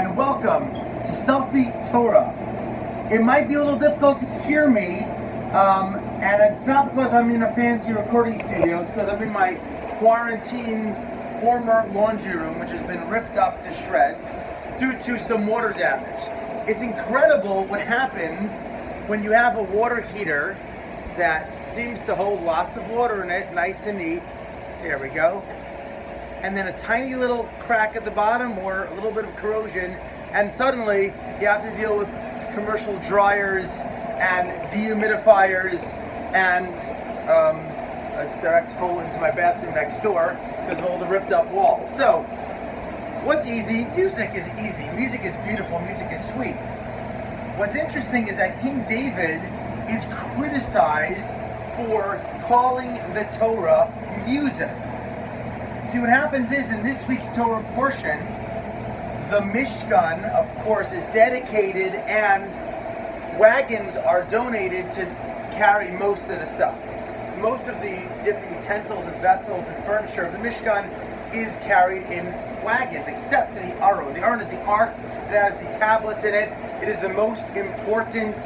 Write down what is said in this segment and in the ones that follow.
and welcome to Selfie Torah. It might be a little difficult to hear me, and it's not because I'm in a fancy recording studio, it's because I'm in my quarantine former laundry room, which has been ripped up to shreds due to some water damage. It's incredible what happens when you have a water heater that seems to hold lots of water in it, nice and neat. There we go. And then a tiny little crack at the bottom or a little bit of corrosion, and suddenly you have to deal with commercial dryers and dehumidifiers and a direct hole into my bathroom next door because of all the ripped up walls. So, what's easy? Music is easy. Music is beautiful. Music is sweet. What's interesting is that King David is criticized for calling the Torah music. See, what happens is, in this week's Torah portion, the Mishkan, of course, is dedicated and wagons are donated to carry most of the stuff. Most of the different utensils and vessels and furniture of the Mishkan is carried in wagons, except for the Aron. The Aron is the ark. It has the tablets in it. It is the most important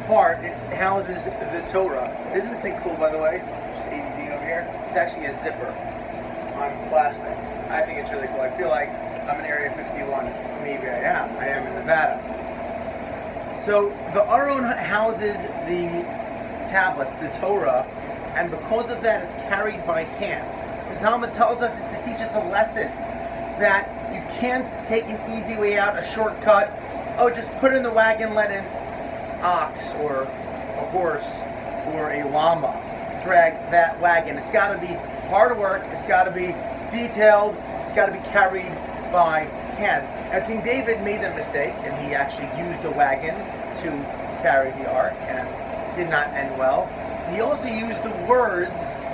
part. It houses the Torah. Isn't this thing cool, by the way? Just ADD over here. It's actually a zipper on plastic. I think it's really cool. I feel like I'm in Area 51. Maybe I am. I am in Nevada. So the Aron houses the tablets, the Torah, and because of that, it's carried by hand. The Talmud tells us it's to teach us a lesson that you can't take an easy way out, a shortcut. Oh, just put in the wagon, let an ox or a horse or a llama drag that wagon. It's got to be hard work. It's got to be detailed. It's got to be carried by hand. Now, King David made that mistake, and he actually used a wagon to carry the ark, and did not end well. He also used the words,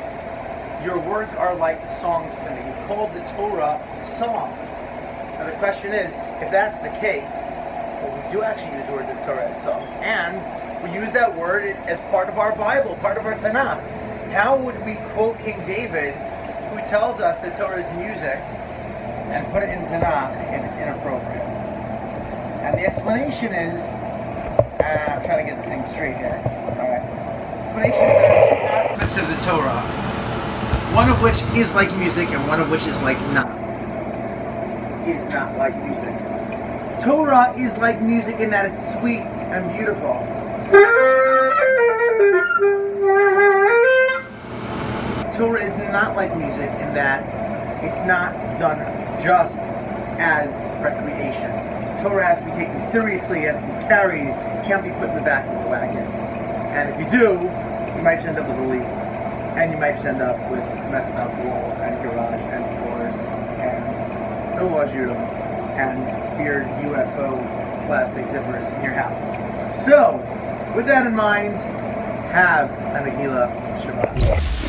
"Your words are like songs to me." He called the Torah songs. Now the question is, if that's the case, well, we do actually use words of Torah as songs, and we use that word as part of our Bible, part of our Tanakh. How would we quote King David, who tells us that Torah is music, and put it in Tanakh if it's inappropriate? And the explanation is, I'm trying to get the thing straight here. Alright. The explanation is there are two aspects of the Torah, one of which is like music and one of which is like not. Is not like music. Torah is like music in that it's sweet and beautiful. Torah is not like music in that it's not done just as recreation. Torah has to be taken seriously, has to be carried, can't be put in the back of the wagon. And if you do, you might just end up with a leak. And you might just end up with messed up walls and garage and floors and no laundry room and weird UFO plastic zippers in your house. So, with that in mind, have a Nagila Shabbat.